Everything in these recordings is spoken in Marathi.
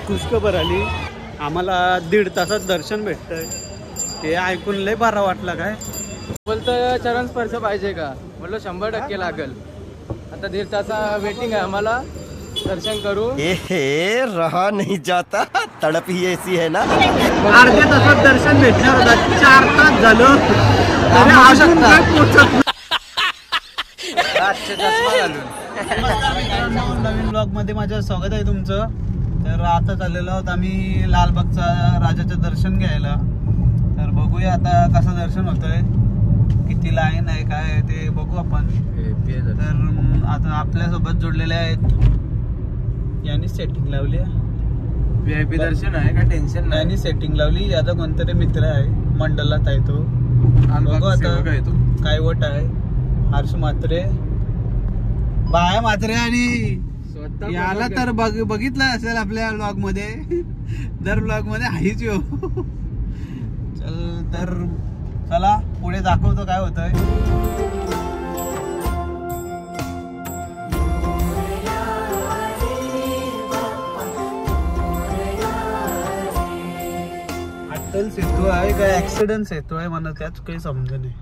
खुशखबर आली आम्हाला, 1.5 तासात दर्शन भेटतंय. हे ऐकून लय बरं वाटलं. काय बोलतं चरण स्पर्श पाहिजे का? म्हटलं 100% लागेल. आता 1.5 तास वेटिंग आहे आम्हाला, दर्शन करू. हे रहा नहीं जाता, तड़प ही ऐसी है ना. अर्ध्या तासात दर्शन भेटणार होतं, 4 तास झालं. नवीन ब्लॉग मध्ये माझं स्वागत आहे तुमचं. तर आता चाललेलो आहोत आम्ही लालबागचा राजाचं दर्शन घ्यायला. तर बघूया आता कसं दर्शन होतंय, किती लाईन आहे काय ते बघू आपण. तर आता आपल्यासोबत जोडलेले आहेत, यांनी सेटिंग लावली आहे. VIP दर्शन आहे का? टेन्शन नाही. यांनी सेटिंग लावली. आता कोणतरी मित्र आहे, मंडलात आहे तो. बघू आता काय वट आहे. हर्ष म्हात्रे, बाया म्हात्रे. आणि याला तर बघितलं असेल आपल्या ब्लॉग मध्ये, दर ब्लॉग मध्ये आहेच यो. तर चला पुढे दाखवतो काय होतंय. अटल सेतू आहे काय ऍक्सिडेंट सेतू आहे म्हणा, त्याच काही समज नाही.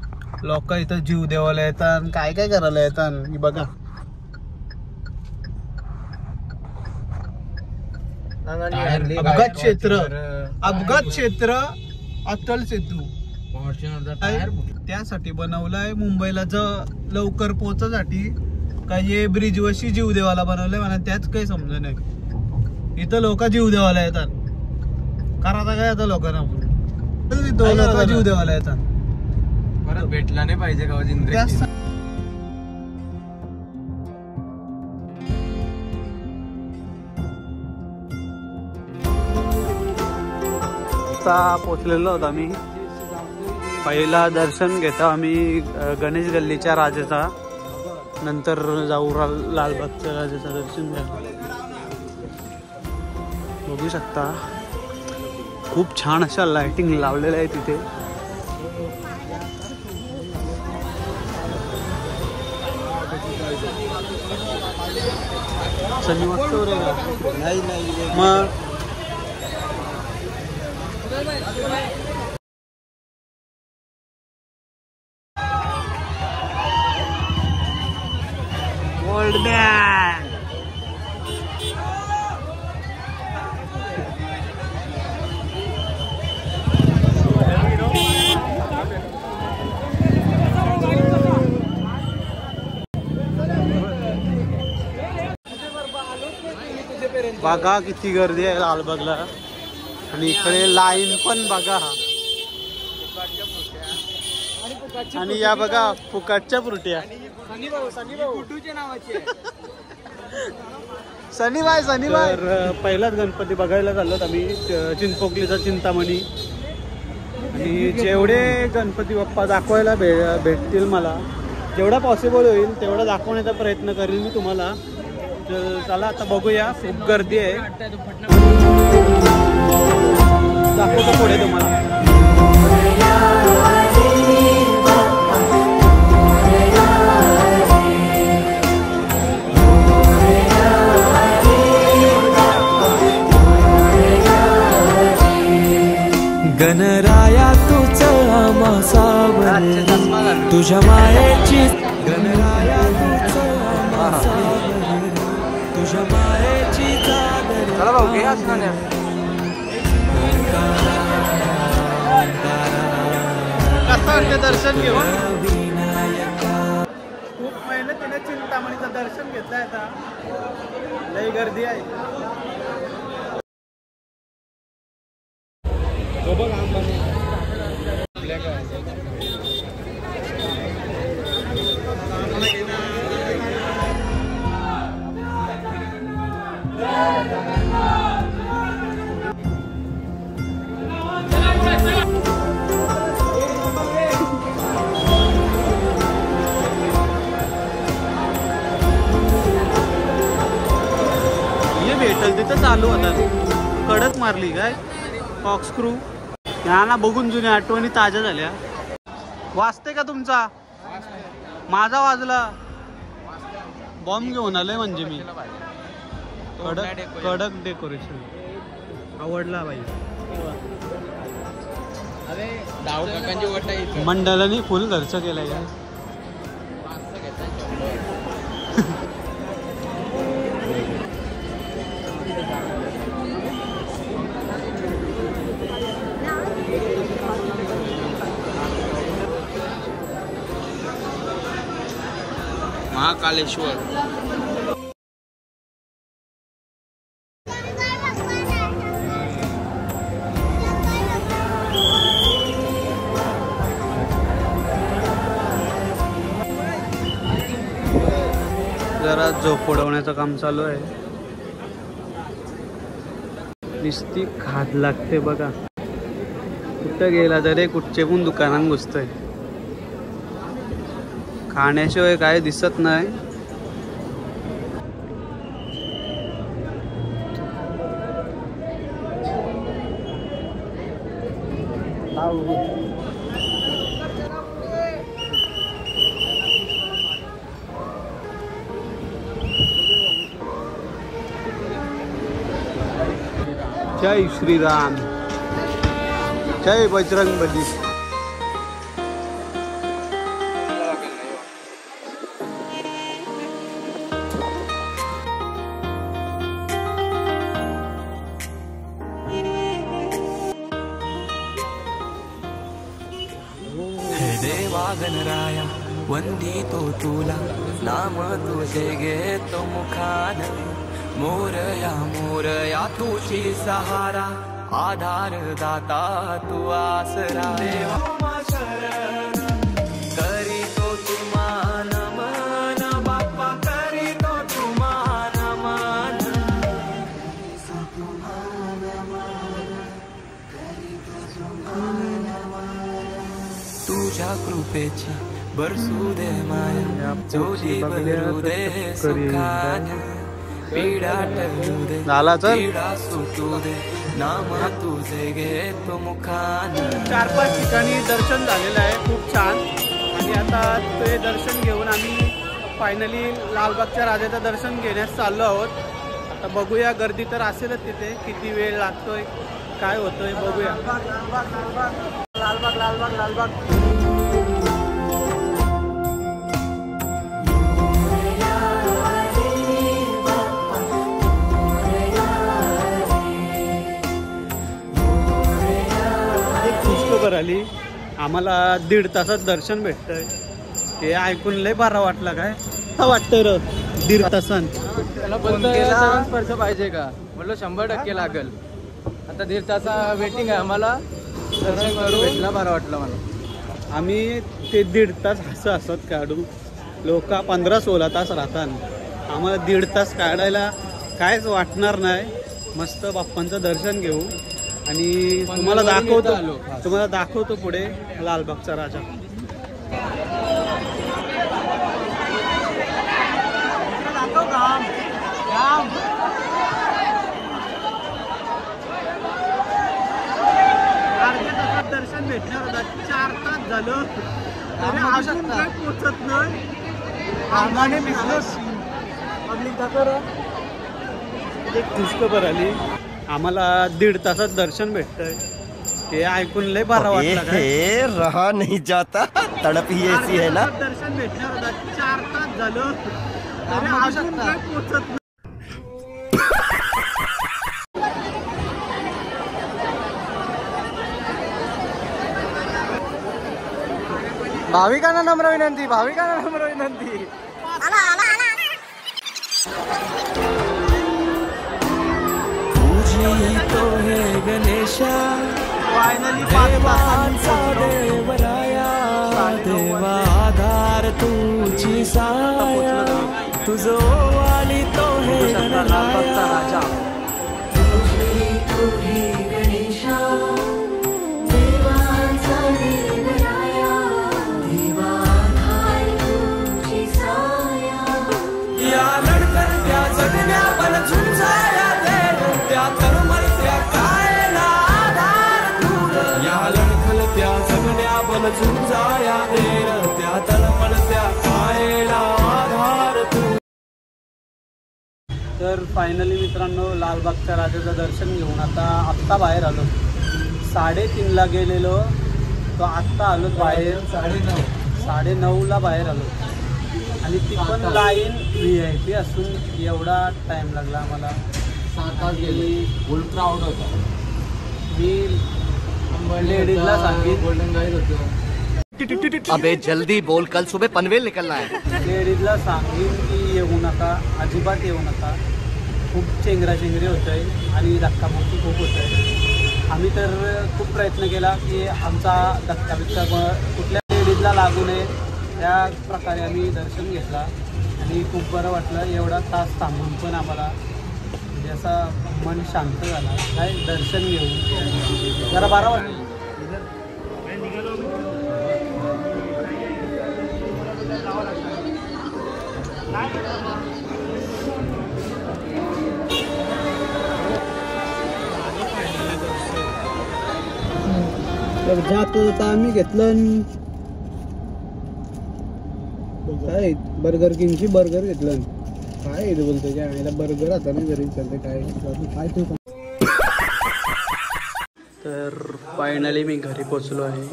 लोक इथं जीव देवायला येतात, काय काय करायला येतात. बघा अपघात क्षेत्र, अपघात क्षेत्र अटल सेतू त्यासाठी बनवलाय. मुंबईला लवकर पोहोचण्यासाठी काही ब्रिज वरशी जीव देवाला बनवलंय म्हणा, त्याच काही समज नाही. इथं लोक जीव देवाला येतात. करायचं काय आता लोकांना, लोक जीव देवाला येतात. परत भेटला नाही पाहिजे का जिंदगी. पोचलेलो आहोत आम्ही. पहिला दर्शन घेतो आम्ही गणेश गल्लीच्या राजाचा, नंतर जाऊ लालबागच्या राजाचं दर्शन घ्यायला. बघू शकता खूप छान अशा लाइटिंग लावलेल्या आहे तिथे. नहीं नहीं मग ओल्ड मॅन बघा किती गर्दी आहे लालबागला. आणि इकडे लाईन पण बघा. आणि या बघा फुकटच्या फ्रुट्या. सनीबाई सनीबाई. तर पहिलाच गणपती बघायला चाललोत आम्ही, चिंचपोकलीचा चिंतामणी. आणि जेवढे गणपती बाप्पा दाखवायला भेटतील मला, जेवढा पॉसिबल होईल तेवढा दाखवण्याचा प्रयत्न करेल मी तुम्हाला. तर चला आता बघूया. खूप गर्दी आहे, दाखवतो पुढे तुम्हाला. गणराया तुझ आमासावर, तुझ्या मायेची गणराया तुझ आमासावर, तुझ्या मायेची चादर. चला भाऊ घे असणार. दर्शन घेऊन खूप मेहनतीने चिंतामणीचं दर्शन घेतलंय. आता लई गर्दी आहे. भेटल तिथं चालू होता. कडक मारली काय कॉकस्क्रू. ह्या ना बघून जुन्या आठवणी ताज्या झाल्या. वाजते का तुमचा? माझा वाजला. बॉम्ब घेऊन आलोय म्हणजे मी. कडक डेकोरेशन आवडला बाई. मंडळाने फुल खर्च केलाय का? महाकालेश्वर. जरा झोप उडवण्याचं काम चालू आहे. नुसती खाद लागते बघा. कुठं गेला तरी कुठचे पण दुकानात घुसतोय. खाण्याशिवाय काय दिसत नाही. जय श्रीराम, जय बजरंगबली. देवा गणराया वंदितो तुला, नाम तुझे घेतो मुखान. मोरया मोरया तुझी सहारा, आधार दाता तू आसरा. देवा शरण करीतो तुमा नमन, बाप्पा करीतो तुमा नमन. तुझ्या कृपेची बरसू दे माया, जोली भरू दे सुखान. पीडा टळू दे, पीडा सुटू दे, नाम तुझे घेतो मुखान. 4-5 ठिकाणी दर्शन झालेलं आहे, खूप छान. आणि आता ते दर्शन घेऊन आम्ही फायनली लालबागच्या राजाचं दर्शन घेण्यास चाललो आहोत. आता बघूया, गर्दी तर असेलच तिथे. किती वेळ लागतोय, काय होतोय बघूया. लालबाग लालबाग लालबाग. आली आम्हाला 1.5 तासात दर्शन भेटतंय. हे ऐकून लय बरं वाटलं. काय वाटतंय र 1.5 तासात? स्पर्श पाहिजे का म्हटलं 100% लागल. आता 1.5 तासा वेटिंग आहे आम्हाला. दर्शन करू भेटला, बरं वाटलं मला. आम्ही ते 1.5 तास असं असत काढू. लोक 15-16 तास राहतात. आम्हाला 1.5 तास काढायला कायच वाटणार नाही. मस्त बाप्पांचं दर्शन घेऊ आणि तुम्हाला दाखवतो पुढे लालबागचा राजा. दर्शन भेटणार होता. 4 तास झालं तरी अजून काही पोचत नाही. एक खुशखबर आली आम्हाला 1.5 तासात दर्शन भेटतंय. हे ऐकून लय बरं वाटलं. काय रहा नहीं जाता, तड़प ही ऐसी है ना. दर्शन भेटणार होता. 4 तास झालं तरी अजून काही पोचत नाही. भाविकांना नम्र विनंती, भाविकांना नम्र विनंती. तो है गणेशा, देवांचा देवराया, देवा आधार तुझी साया. तुझो वाली तो है गणराया. या लढत्या जगण्या बल झुंजाया दे, त्या तरुमरत्या कायला आधार दूर. या लढत्या जगण्या बल झुंजाया देर त्या तळमळत्या कायेला आधार तू. तर फायनली मित्रांनो लालबागच्या राजाचं दर्शन घेऊन आत्ता बाहेर आलो. 3:30ला गेलेलो तो आत्ता आलो बाहेर 9:30ला बाहेर आलो. आणि ती पण लाईन VIP असून एवढा टाईम लागला आम्हाला. 7 तास गेली. फुल क्राऊड होता. मी लेडीजला सांगेन गोल्डन गाईड होतं. अबे जल्दी बोल, कल सुबह पनवेल निकलना है. लेडीजला सांगेन की येऊ नका, अजिबात येऊ नका. खूप चेंगराचेंगरी होत आहे आणि धक्काबुक्की खूप होत आहे. आम्ही तर खूप प्रयत्न केला की आमचा धक्काबिक्का कुठल्या लेडीजला लागू नये त्या प्रकारे आम्ही दर्शन घेतला आणि खूप बरं वाटलं. एवढा तास थांबून पण आम्हाला म्हणजे असं मन शांत झाला. काय दर्शन घेऊन जरा बरं वाटलं. तर जात आम्ही घेतलं काय बर्गर किंगची बर्गर घेतलं. काय बोलतो काय आईला बर्गर आता नाही घरी चालते काय तू. तर फायनली मी घरी पोचलो आहे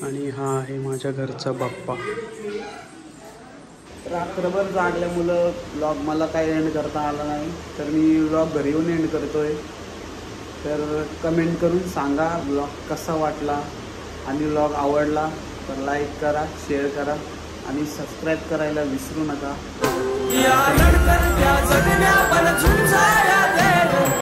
आणि हा आहे माझ्या घरचा बाप्पा. रात्रभर जागल्यामुळं व्लॉग मला काही एंड करता आला नाही तर मी व्लॉग घरी येऊन एंड करतोय. तर कमेंट करून सांगा व्लॉग कसा वाटला आणि व्लॉग आवडला तर लाईक करा, शेअर करा आणि सबस्क्राईब करायला विसरू नका.